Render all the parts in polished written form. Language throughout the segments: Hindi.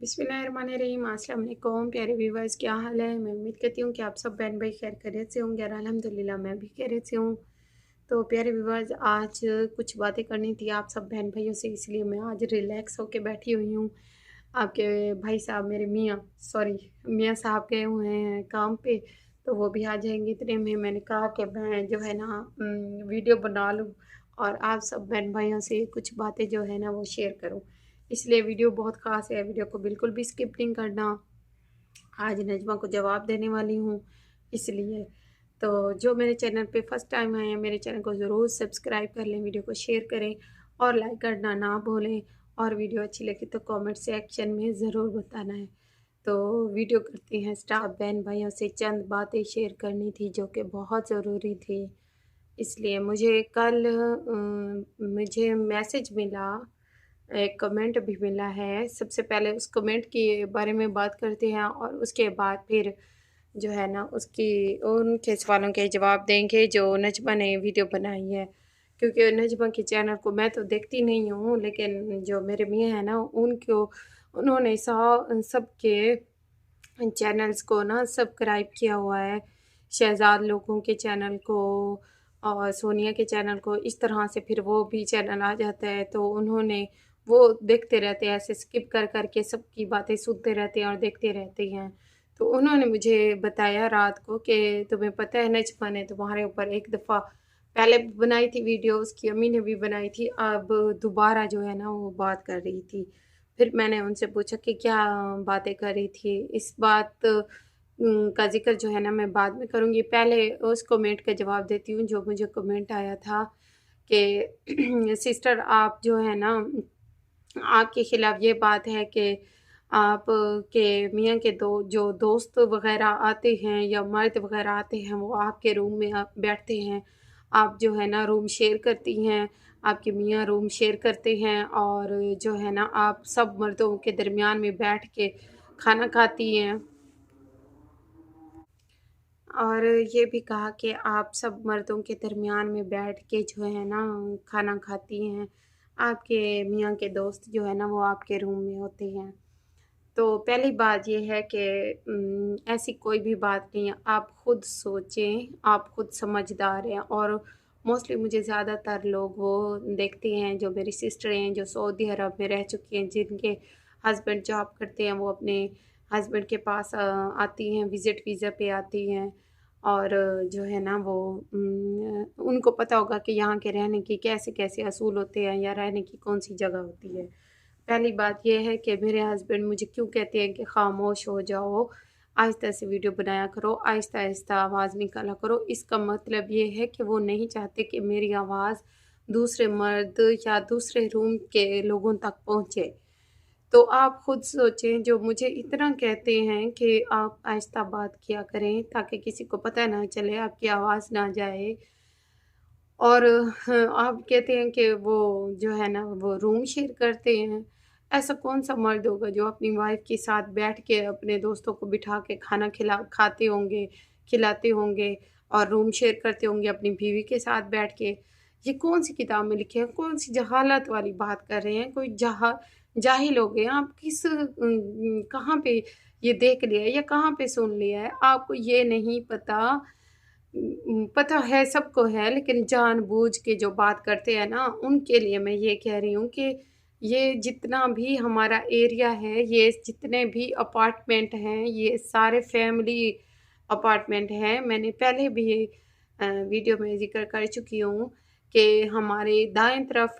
बिस्मिल्लाहिर्रहमानिर्रहीम। अस्सलाम वालेकुम प्यारे व्यूवर्स, क्या हाल है। मैं उम्मीद करती हूँ कि आप सब बहन भाई खैर खैरियत से होंगे और अल्हम्दुलिल्लाह मैं भी खैरियत से हूँ। तो प्यारे व्यूवर्स, आज कुछ बातें करनी थी आप सब बहन भाइयों से, इसलिए मैं आज रिलैक्स होके बैठी हुई हूँ। आपके भाई साहब, मेरे मियाँ सॉरी मियाँ साहब गए हुए हैं काम पे, तो वो भी आ जाएंगे। इतने में मैंने कहा कि मैं जो है ना वीडियो बना लूँ और आप सब बहन भाइयों से कुछ बातें जो है ना वो शेयर करूँ। इसलिए वीडियो बहुत ख़ास है, वीडियो को बिल्कुल भी स्किप नहीं करना। आज नजमा को जवाब देने वाली हूँ इसलिए। तो जो मेरे चैनल पे फर्स्ट टाइम आए हैं, मेरे चैनल को ज़रूर सब्सक्राइब कर लें, वीडियो को शेयर करें और लाइक करना ना भूलें। और वीडियो अच्छी लगी तो कमेंट सेक्शन में ज़रूर बताना है। तो वीडियो करते हैं स्टाफ। बहन भाइयों से चंद बातें शेयर करनी थी जो कि बहुत ज़रूरी थी। इसलिए मुझे कल मुझे मैसेज मिला, एक कमेंट भी मिला है। सबसे पहले उस कमेंट के बारे में बात करते हैं और उसके बाद फिर जो है ना उसकी उनके सवालों के जवाब देंगे जो नजमा ने वीडियो बनाई है। क्योंकि नजमा के चैनल को मैं तो देखती नहीं हूँ, लेकिन जो मेरे मियाँ हैं ना उनको उन्होंने सबके चैनल्स को ना सब्सक्राइब किया हुआ है। शहजाद लोगों के चैनल को और सोनिया के चैनल को, इस तरह से फिर वो भी चैनल आ जाता है तो उन्होंने वो देखते रहते हैं, ऐसे स्किप कर कर के सबकी बातें सुनते रहते हैं और देखते रहते हैं। तो उन्होंने मुझे बताया रात को कि तुम्हें पता है नजमा ने तुम्हारे ऊपर एक दफ़ा पहले भी बनाई थी वीडियो, उसकी अम्मी ने भी बनाई थी, अब दोबारा जो है ना वो बात कर रही थी। फिर मैंने उनसे पूछा कि क्या बातें कर रही थी। इस बात का ज़िक्र जो है ना मैं बाद में करूँगी, पहले उस कमेंट का जवाब देती हूँ जो मुझे कमेंट आया था कि सिस्टर आप जो है ना आपके खिलाफ़ ये बात है कि आप के मियाँ के जो दोस्त वग़ैरह आते हैं या मर्द वग़ैरह आते हैं वो आपके रूम में बैठते हैं। आप जो है ना रूम शेयर करती हैं, आपके मियाँ रूम शेयर करते हैं और जो है ना आप सब मर्दों के दरमियान में बैठ के खाना खाती हैं। और ये भी कहा कि आप सब मर्दों के दरमियान में बैठ के जो है ना खाना खाती हैं। आपके मियाँ के दोस्त जो है ना वो आपके रूम में होते हैं। तो पहली बात ये है कि ऐसी कोई भी बात नहीं है। आप खुद सोचें, आप खुद समझदार हैं। और मोस्टली मुझे ज़्यादातर लोग वो देखते हैं जो मेरी सिस्टर हैं जो सऊदी अरब में रह चुकी हैं, जिनके हस्बैंड जॉब करते हैं, वो अपने हस्बैंड के पास आती हैं, विज़िट वीज़ा पे आती हैं। और जो है ना वो उनको पता होगा कि यहाँ के रहने की कैसे-कैसे असूल होते हैं या रहने की कौन-सी जगह होती है। पहली बात ये है कि मेरे हस्बैंड मुझे क्यों कहते हैं कि खामोश हो जाओ, आहिस्ता से वीडियो बनाया करो, आहिस्ता-आहिस्ता आवाज़ निकाला करो। इसका मतलब ये है कि वो नहीं चाहते कि मेरी आवाज़ दूसरे मर्द या दूसरे रूम के लोगों तक पहुँचे। तो आप खुद सोचें, जो मुझे इतना कहते हैं कि आप आहिस्ता बात किया करें ताकि किसी को पता ना चले, आपकी आवाज़ ना जाए। और आप कहते हैं कि वो जो है ना वो रूम शेयर करते हैं। ऐसा कौन-सा मर्द होगा जो अपनी वाइफ़ के साथ बैठ के अपने दोस्तों को बिठा के खाना खाते होंगे, खिलाते होंगे और रूम शेयर करते होंगे अपनी बीवी के साथ बैठ के। ये कौन-सी किताब में लिखे हैं? कौन-सी जहालत वाली बात कर रहे हैं? कोई जाहिल हो गए हैं आप। कहाँ पे ये देख लिया है या कहाँ पे सुन लिया है? आपको ये नहीं पता। पता है, सबको है, लेकिन जानबूझ के जो बात करते हैं ना, उनके लिए मैं ये कह रही हूँ कि ये जितना भी हमारा एरिया है, ये जितने भी अपार्टमेंट हैं, ये सारे फैमिली अपार्टमेंट हैं। मैंने पहले भी वीडियो में ज़िक्र कर चुकी हूँ कि हमारे दाएँ तरफ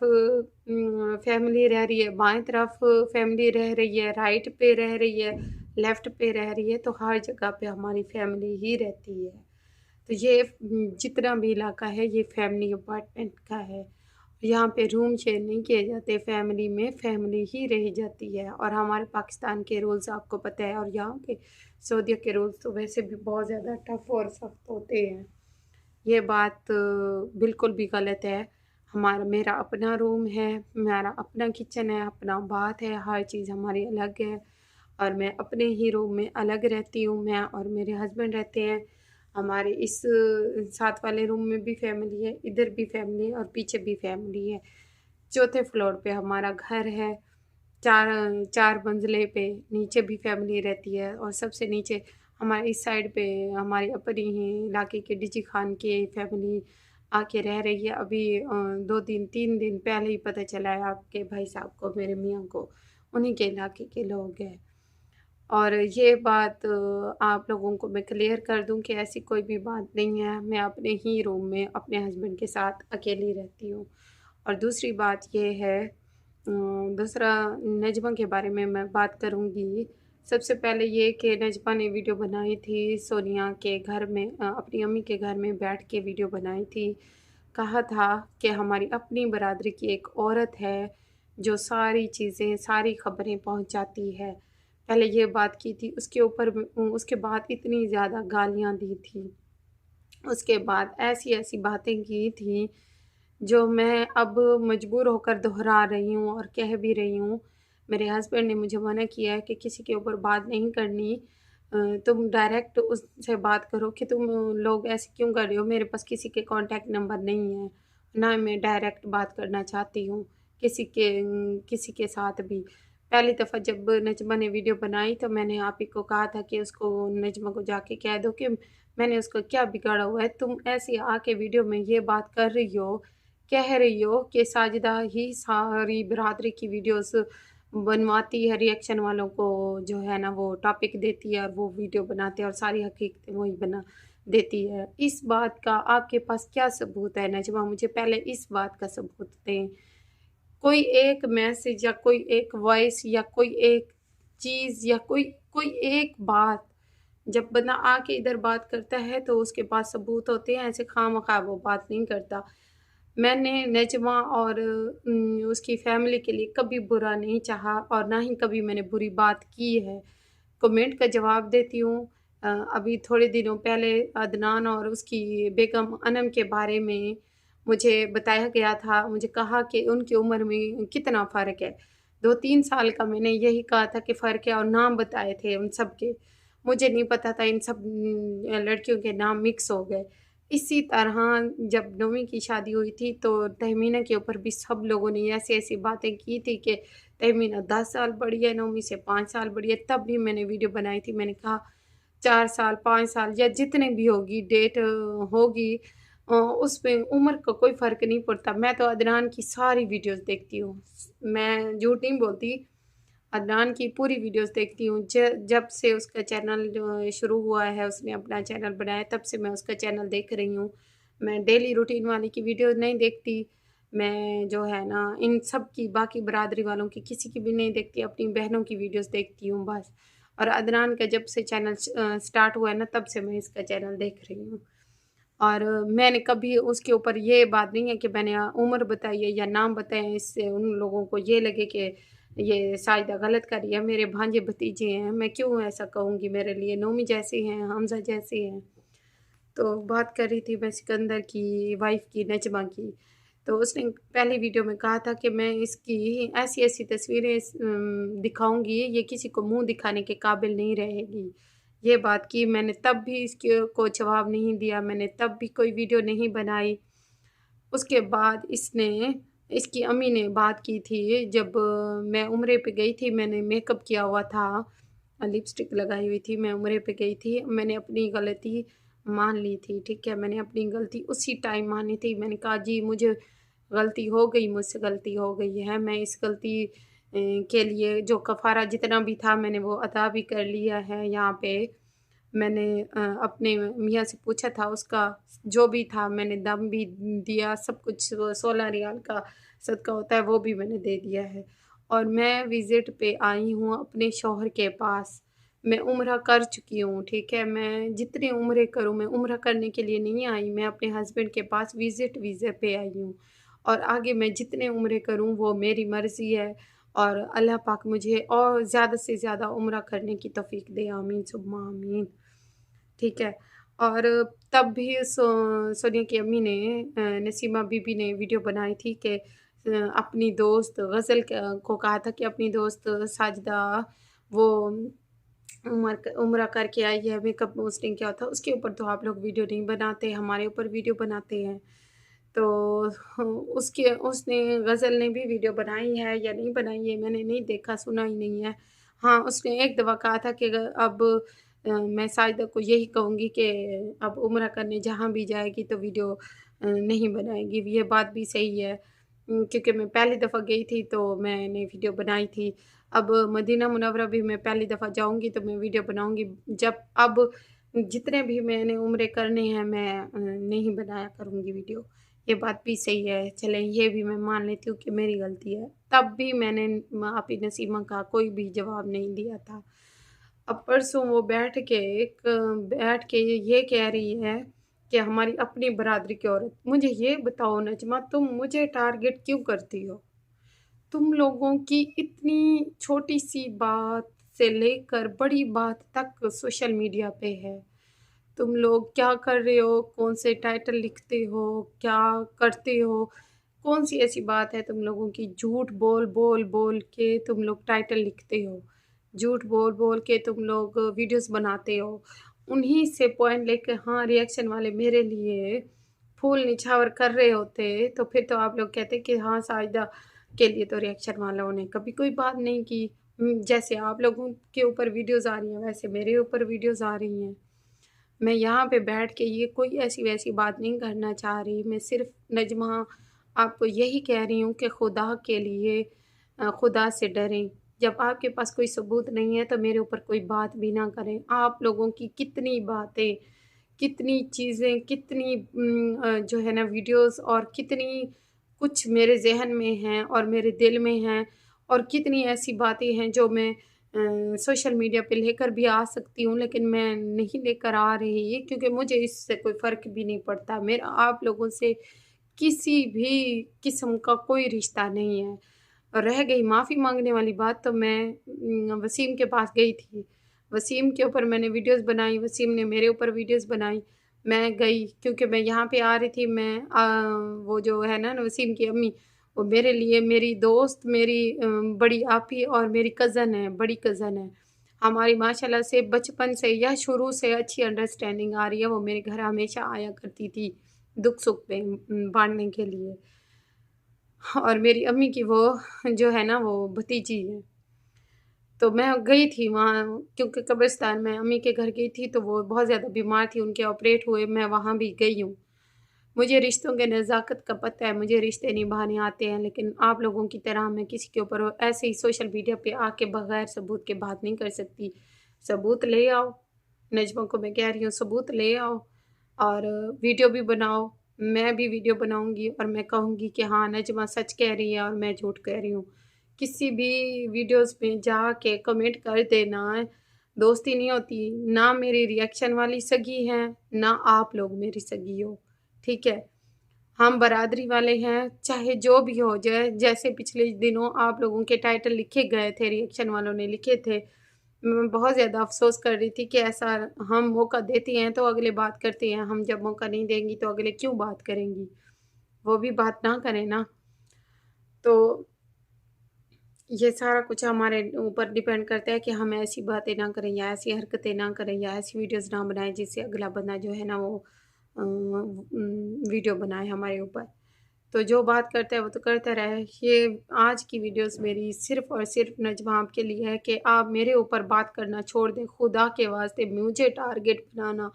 फैमिली रह रही है, बाएँ तरफ फैमिली रह रही है, राइट पे रह रही है, लेफ्ट पे रह रही है, तो हर जगह पे हमारी फैमिली ही रहती है। तो ये जितना भी इलाका है ये फैमिली अपार्टमेंट का है। यहाँ पे रूम शेयर नहीं किए जाते, फैमिली में फैमिली ही रही जाती है। और हमारे पाकिस्तान के रूल्स आपको पता है, और यहाँ के सऊदीया के रूल्स तो वैसे भी बहुत ज़्यादा टफ और सख्त होते हैं। ये बात बिल्कुल भी गलत है। मेरा अपना रूम है, मेरा अपना किचन है, अपना बाथ है, हर चीज़ हमारी अलग है। और मैं अपने ही रूम में अलग रहती हूँ, मैं और मेरे हस्बैंड रहते हैं। हमारे इस साथ वाले रूम में भी फैमिली है, इधर भी फैमिली है और पीछे भी फैमिली है। चौथे फ्लोर पे हमारा घर है। चार चार मंजिले पे नीचे भी फैमिली रहती है और सबसे नीचे हमारे इस साइड पे हमारी अपनी ही इलाके के डिजी खान की फैमिली आके रह रही है। अभी 2 दिन 3 दिन पहले ही पता चला है आपके भाई साहब को, मेरे मियाँ को, उन्हीं के इलाके के लोग हैं। और ये बात आप लोगों को मैं क्लियर कर दूं कि ऐसी कोई भी बात नहीं है। मैं अपने ही रूम में अपने हस्बैंड के साथ अकेली रहती हूँ। और दूसरी बात ये है, दूसरा नजमा के बारे में मैं बात करूँगी। सबसे पहले ये कि नजमा ने वीडियो बनाई थी सोनिया के घर में, अपनी अम्मी के घर में बैठ के वीडियो बनाई थी। कहा था कि हमारी अपनी बरादरी की एक औरत है जो सारी चीज़ें, सारी खबरें पहुंचाती है। पहले ये बात की थी, उसके ऊपर उसके बाद इतनी ज़्यादा गालियाँ दी थी, उसके बाद ऐसी-ऐसी बातें की थी जो मैं अब मजबूर होकर दोहरा रही हूँ और कह भी रही हूँ। मेरे हस्बैंड ने मुझे मना किया है कि किसी के ऊपर बात नहीं करनी, तुम डायरेक्ट उससे बात करो कि तुम लोग ऐसे क्यों कर रहे हो। मेरे पास किसी के कॉन्टैक्ट नंबर नहीं है, ना मैं डायरेक्ट बात करना चाहती हूँ किसी के साथ भी। पहली दफ़ा जब नजमा ने वीडियो बनाई तो मैंने आप ही को कहा था कि उसको, नजमा को जाके कह दो कि मैंने उसको क्या बिगाड़ा हुआ है। तुम ऐसे आके वीडियो में ये बात कर रही हो, कह रही हो कि साजिदा ही सारी बिरादरी की वीडियोस बनवाती है, रिएक्शन वालों को जो है ना वो टॉपिक देती है और वो वीडियो बनाते हैं और सारी हकीकतें वही बना देती है। इस बात का आपके पास क्या सबूत है नजमा? मुझे पहले इस बात का सबूत दें। कोई एक मैसेज या कोई एक वॉइस या कोई एक चीज़ या कोई कोई एक बात, जब बंदा आके इधर बात करता है तो उसके पास सबूत होते हैं, ऐसे खामखा वो बात नहीं करता। मैंने नजमा और उसकी फैमिली के लिए कभी बुरा नहीं चाहा और ना ही कभी मैंने बुरी बात की है। कमेंट का जवाब देती हूँ। अभी थोड़े दिनों पहले अदनान और उसकी बेगम अनम के बारे में मुझे बताया गया था। मुझे कहा कि उनकी उम्र में कितना फ़र्क है। 2-3 साल का मैंने यही कहा था कि फ़र्क है और नाम बताए थे उन सब के। मुझे नहीं पता था इन सब लड़कियों के नाम मिक्स हो गए। इसी तरह जब नौवीं की शादी हुई थी तो तहमीना के ऊपर भी सब लोगों ने ऐसी-ऐसी बातें की थी कि तहमीना 10 साल बड़ी है, नौवीं से 5 साल बड़ी है। तब भी मैंने वीडियो बनाई थी। मैंने कहा 4 साल, 5 साल या जितने भी होगी डेट होगी, उसमें उम्र का कोई फ़र्क नहीं पड़ता। मैं तो अदनान की सारी वीडियोज़ देखती हूँ। मैं झूठ नहीं बोलती। अदनान की पूरी वीडियोस देखती हूँ। जब से उसका चैनल शुरू हुआ है, उसने अपना चैनल बनाया, तब से मैं उसका चैनल देख रही हूँ। मैं डेली रूटीन वाले की वीडियो नहीं देखती। मैं जो है ना इन सब की, बाकी बरादरी वालों की किसी की भी नहीं देखती, अपनी बहनों की वीडियोस देखती हूँ बस। और अदनान का जब से चैनल स्टार्ट हुआ है ना, तब से मैं इसका चैनल देख रही हूँ। और मैंने कभी उसके ऊपर ये बात नहीं है कि मैंने उम्र बताई है या नाम बताए हैं, इससे उन लोगों को ये लगे कि ये साजिदा गलत कर रही है। मेरे भांजे भतीजे हैं, मैं क्यों ऐसा कहूँगी? मेरे लिए नोमी जैसे हैं, हमज़ा जैसे हैं। तो बात कर रही थी मैं सिकंदर की वाइफ़ की, नजमा की। तो उसने पहली वीडियो में कहा था कि मैं इसकी ऐसी-ऐसी तस्वीरें दिखाऊँगी, ये किसी को मुँह दिखाने के काबिल नहीं रहेगी। ये बात की मैंने, तब भी इसके को जवाब नहीं दिया, मैंने तब भी कोई वीडियो नहीं बनाई। उसके बाद इसकी अम्मी ने बात की थी जब मैं उम्रे पे गई थी, मैंने मेकअप किया हुआ था, लिपस्टिक लगाई हुई थी, मैं उम्रे पे गई थी, मैंने अपनी गलती मान ली थी, ठीक है? मैंने अपनी गलती उसी टाइम मानी थी। मैंने कहा जी मुझे गलती हो गई, मुझसे गलती हो गई है। मैं इस गलती के लिए जो कफ़ारा जितना भी था मैंने वो अदा भी कर लिया है यहाँ पे। मैंने अपने मियाँ से पूछा था, उसका जो भी था मैंने दम भी दिया, सब कुछ, वो 16 रियाल का सदका होता है वो भी मैंने दे दिया है। और मैं विज़िट पे आई हूँ अपने शौहर के पास। मैं उम्रा कर चुकी हूँ, ठीक है? मैं जितने उम्रे करूँ, मैं उम्रा करने के लिए नहीं आई, मैं अपने हस्बैंड के पास विज़िट वीज़े पे आई हूँ। और आगे मैं जितने उम्रे करूँ वो मेरी मर्ज़ी है और अल्लाह पाक मुझे और ज़्यादा से ज़्यादा उम्रा करने की तौफ़ीक दे, आमीन सुम्मा आमीन। ठीक है। और तब भी सोनिया की अम्मी ने, नसीमा बीबी ने वीडियो बनाई थी कि अपनी दोस्त गज़ल को कहा था कि अपनी दोस्त साजिदा वो उम्रा करके आई है, मेकअप उसने किया था, उसके ऊपर तो आप लोग वीडियो नहीं बनाते, हमारे ऊपर वीडियो बनाते हैं। तो उसके उसने गज़ल ने भी वीडियो बनाई है या नहीं बनाई है मैंने नहीं देखा, सुना ही नहीं है। हाँ, उसने एक दफ़ा कहा था कि अब मैं साजिदा को यही कहूँगी कि अब उम्रा करने जहाँ भी जाएगी तो वीडियो नहीं बनाएगी। ये बात भी सही है। क्योंकि मैं पहली दफ़ा गई थी तो मैंने वीडियो बनाई थी। अब मदीना मुनव्वरा भी मैं पहली दफ़ा जाऊँगी तो मैं वीडियो बनाऊँगी। जब अब जितने भी मैंने उम्रे करने हैं मैं नहीं बनाया करूँगी वीडियो। ये बात भी सही है। चलें ये भी मैं मान लेती हूँ कि मेरी गलती है। तब भी मैंने आपी नसीमा का कोई भी जवाब नहीं दिया था। अब परसों वो बैठ के ये कह रही है कि हमारी अपनी बरादरी की औरत। मुझे ये बताओ नजमा तुम मुझे टारगेट क्यों करती हो? तुम लोगों की इतनी छोटी-सी बात से लेकर बड़ी बात तक सोशल मीडिया पे है। तुम लोग क्या कर रहे हो? कौन से टाइटल लिखते हो? क्या करते हो? कौन-सी ऐसी बात है तुम लोगों की झूठ बोल के तुम लोग टाइटल लिखते हो। झूठ बोल के तुम लोग वीडियोज़ बनाते हो। उन्हीं से पॉइंट लेके हाँ, रिएक्शन वाले मेरे लिए फूल निछावर कर रहे होते, तो फिर तो आप लोग कहते कि हाँ, साजिदा के लिए तो रिएक्शन वालों ने कभी कोई बात नहीं की। जैसे आप लोगों के ऊपर वीडियोज़ आ रही हैं, वैसे मेरे ऊपर वीडियोज़ आ रही हैं। मैं यहाँ पे बैठ के ये कोई ऐसी-वैसी बात नहीं करना चाह रही। मैं सिर्फ़ नज़्मा आपको यही कह रही हूँ कि खुदा के लिए खुदा से डरें। जब आपके पास कोई सबूत नहीं है तो मेरे ऊपर कोई बात भी ना करें। आप लोगों की कितनी बातें, कितनी चीज़ें, कितनी जो है ना वीडियोज़ और कितनी कुछ मेरे ज़हन में हैं और मेरे दिल में हैं और कितनी ऐसी बातें हैं जो मैं सोशल मीडिया पे लेकर भी आ सकती हूँ, लेकिन मैं नहीं लेकर आ रही क्योंकि मुझे इससे कोई फ़र्क भी नहीं पड़ता। मेरा आप लोगों से किसी भी किस्म का कोई रिश्ता नहीं है। रह गई माफ़ी माँगने वाली बात तो मैं वसीम के पास गई थी। वसीम के ऊपर मैंने वीडियोज़ बनाई, वसीम ने मेरे ऊपर वीडियोज़ बनाई। मैं गई क्योंकि मैं यहाँ पे आ रही थी मैं वो जो है ना वसीम की अम्मी, वो मेरे लिए मेरी दोस्त, मेरी बड़ी आपी और मेरी कज़न है, बड़ी कज़न है। हमारी माशाल्लाह से बचपन से या शुरू से अच्छी अंडरस्टैंडिंग आ रही है। वो मेरे घर हमेशा आया करती थी, दुःख-सुख पे बाँटने के लिए। और मेरी अम्मी की वो जो है ना वो भतीजी है। तो मैं गई थी वहाँ क्योंकि कब्रिस्तान में अम्मी के घर गई थी तो वो बहुत ज़्यादा बीमार थी, उनके ऑपरेट हुए, मैं वहाँ भी गई हूँ। मुझे रिश्तों के नज़ाकत का पता है, मुझे रिश्ते निभाने आते हैं, लेकिन आप लोगों की तरह मैं किसी के ऊपर ऐसे ही सोशल मीडिया पे आके बगैर सबूत के बात नहीं कर सकती। सबूत ले आओ, नज़्मा को मैं कह रही हूँ सबूत ले आओ और वीडियो भी बनाओ। मैं भी वीडियो बनाऊँगी और मैं कहूँगी कि हाँ, नज़्मा सच कह रही है और मैं झूठ कह रही हूँ। किसी भी वीडियोज़ में जाके कमेंट कर देना, दोस्ती नहीं होती। ना मेरी रिएक्शन वाली सगी हैं, ना आप लोग मेरी सगी हो। ठीक है? हम बरादरी वाले हैं, चाहे जो भी हो जाए, जैसे पिछले दिनों आप लोगों के टाइटल लिखे गए थे, रिएक्शन वालों ने लिखे थे। मैं बहुत ज़्यादा अफ़सोस कर रही थी कि ऐसा हम मौका देती हैं तो अगले बात करते हैं, हम जब मौका नहीं देंगी तो अगले क्यों बात करेंगी? वो भी बात ना करें ना। तो ये सारा कुछ हमारे ऊपर डिपेंड करता है कि हम ऐसी बातें ना करें या ऐसी हरकतें ना करें या ऐसी वीडियोज़ ना बनाएँ जिससे अगला बंदा जो है ना वो वीडियो बनाए हमारे ऊपर। तो जो बात करता है वो तो करता रहे। ये आज की वीडियोज़ मेरी सिर्फ़ और सिर्फ़ नज़्मा आपके लिए है कि आप मेरे ऊपर बात करना छोड़ दें। खुदा के वास्ते मुझे टारगेट बनाना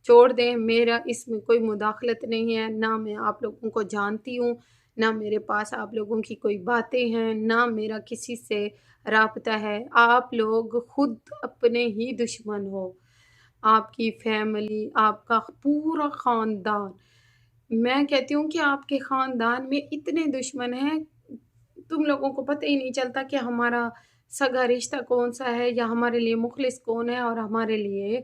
छोड़ दें। मेरा इसमें कोई मुदाखलत नहीं है, ना मैं आप लोगों को जानती हूँ, ना मेरे पास आप लोगों की कोई बातें हैं, ना मेरा किसी से राब्ता है। आप लोग खुद अपने ही दुश्मन हो। आपकी फैमिली, आपका पूरा ख़ानदान। मैं कहती हूँ कि आपके ख़ानदान में इतने दुश्मन हैं, तुम लोगों को पता ही नहीं चलता कि हमारा सगा रिश्ता कौन-सा है या हमारे लिए मुख़लिस कौन है और हमारे लिए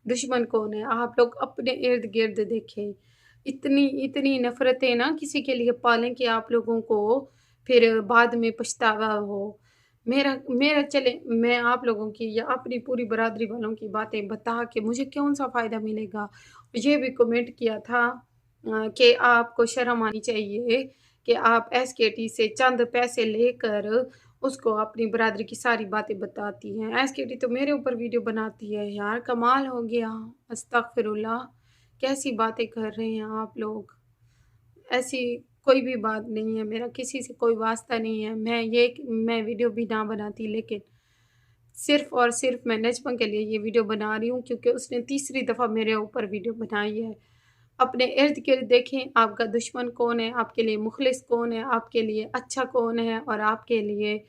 दुश्मन कौन है। आप लोग अपने इर्द-गिर्द देखें, इतनी नफ़रतें ना किसी के लिए पालें कि आप लोगों को फिर बाद में पछतावा हो। मेरा मेरा चले मैं आप लोगों की या अपनी पूरी बरादरी वालों की बातें बता के मुझे कौन-सा फ़ायदा मिलेगा? ये भी कमेंट किया था कि आपको शर्म आनी चाहिए कि आप एसकेटी से चंद पैसे लेकर उसको अपनी बरादरी की सारी बातें बताती हैं। एसकेटी तो मेरे ऊपर वीडियो बनाती है यार, कमाल हो गया। अस्तगफिरुल्लाह! कैसी बातें कर रहे हैं आप लोग? ऐसी कोई भी बात नहीं है, मेरा किसी से कोई वास्ता नहीं है। मैं वीडियो भी ना बनाती, लेकिन सिर्फ़ और सिर्फ़ मैं नजमा के लिए ये वीडियो बना रही हूँ, क्योंकि उसने तीसरी दफ़ा मेरे ऊपर वीडियो बनाई है। अपने इर्द-गिर्द देखें, आपका दुश्मन कौन है, आपके लिए मुख़लिस कौन है, आपके लिए अच्छा कौन है और आपके लिए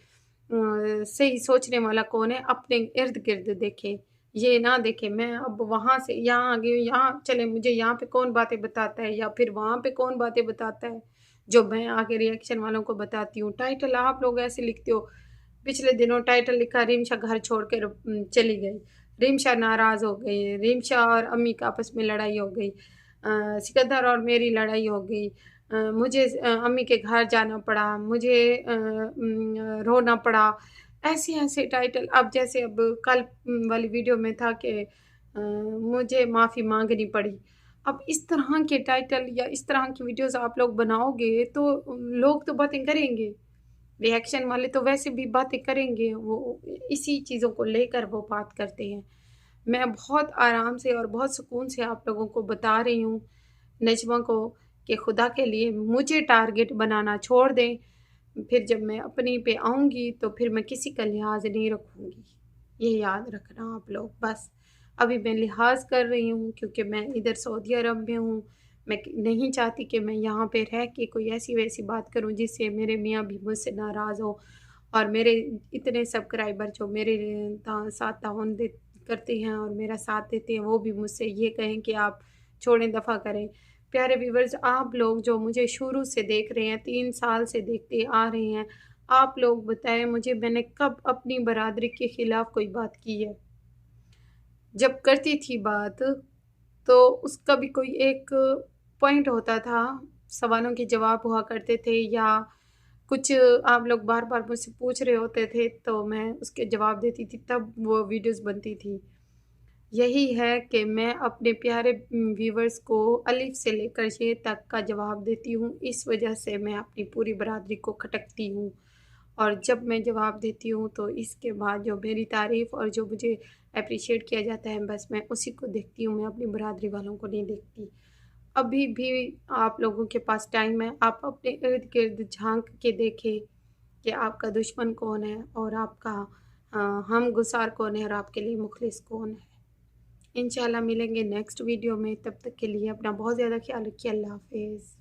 सही सोचने वाला कौन है, अपने इर्द-गिर्द देखें। ये ना देखें मैं अब वहाँ से यहाँ आ गई हूँ, यहाँ चले मुझे यहाँ पे कौन बातें बताता है या फिर वहाँ पे कौन बातें बताता है, जो मैं आके रिएक्शन वालों को बताती हूँ। टाइटल आप लोग ऐसे लिखते हो, पिछले दिनों टाइटल लिखा रिमशा घर छोड़कर चली गई, रिमशा नाराज़ हो गई, रिमशा और अम्मी का आपस में लड़ाई हो गई, सिकंदर और मेरी लड़ाई हो गई, मुझे अम्मी के घर जाना पड़ा, मुझे रोना पड़ा। ऐसे-ऐसे टाइटल अब जैसे अब कल वाली वीडियो में था कि मुझे माफ़ी माँगनी पड़ी। अब इस तरह के टाइटल या इस तरह की वीडियोज़ आप लोग बनाओगे तो लोग तो बातें करेंगे। रिएक्शन वाले तो वैसे भी बातें करेंगे, वो इसी चीज़ों को लेकर वो बात करते हैं। मैं बहुत आराम से और बहुत सुकून से आप लोगों को बता रही हूँ, नजमा को, कि खुदा के लिए मुझे टारगेट बनाना छोड़ दें। फिर जब मैं अपनी पे आऊँगी तो फिर मैं किसी का लिहाज़ नहीं रखूँगी। ये याद रखना आप लोग बस। अभी मैं लिहाज़ कर रही हूँ क्योंकि मैं इधर सऊदी अरब में हूँ। मैं नहीं चाहती कि मैं यहाँ पे रह के कोई ऐसी-वैसी बात करूँ जिससे मेरे मियाँ भी मुझसे नाराज़ हों और मेरे इतने सब्सक्राइबर जो मेरे साथ ताउन दे करते हैं और मेरा साथ देते हैं, वो भी मुझसे ये कहें कि आप छोड़ें, दफ़ा करें। प्यारे व्यूवर्स, आप लोग जो मुझे शुरू से देख रहे हैं, 3 साल से देखते आ रहे हैं, आप लोग बताएँ मुझे मैंने कब अपनी बरादरी के खिलाफ़ कोई बात की है? जब करती थी बात, तो उसका भी कोई एक पॉइंट होता था, सवालों के जवाब हुआ करते थे या कुछ आप लोग बार-बार मुझसे पूछ रहे होते थे, तो मैं उसके जवाब देती थी, तब वो वीडियोज़ बनती थी। यही है कि मैं अपने प्यारे व्यूवर्स को अलिफ से लेकर ये तक का जवाब देती हूँ, इस वजह से मैं अपनी पूरी बरादरी को खटकती हूँ। और जब मैं जवाब देती हूँ तो इसके बाद जो मेरी तारीफ़ और जो मुझे एप्रिशिएट किया जाता है, बस मैं उसी को देखती हूँ, मैं अपनी बरादरी वालों को नहीं देखती। अभी भी आप लोगों के पास टाइम है, आप अपने इर्द-गिर्द झाँक के देखें कि आपका दुश्मन कौन है और आपका हमगुसार कौन है और आपके लिए मुखलिस कौन है। इंशाल्लाह मिलेंगे नेक्स्ट वीडियो में, तब तक के लिए अपना बहुत ज़्यादा ख्याल रखिए। अल्लाह हाफ़िज़।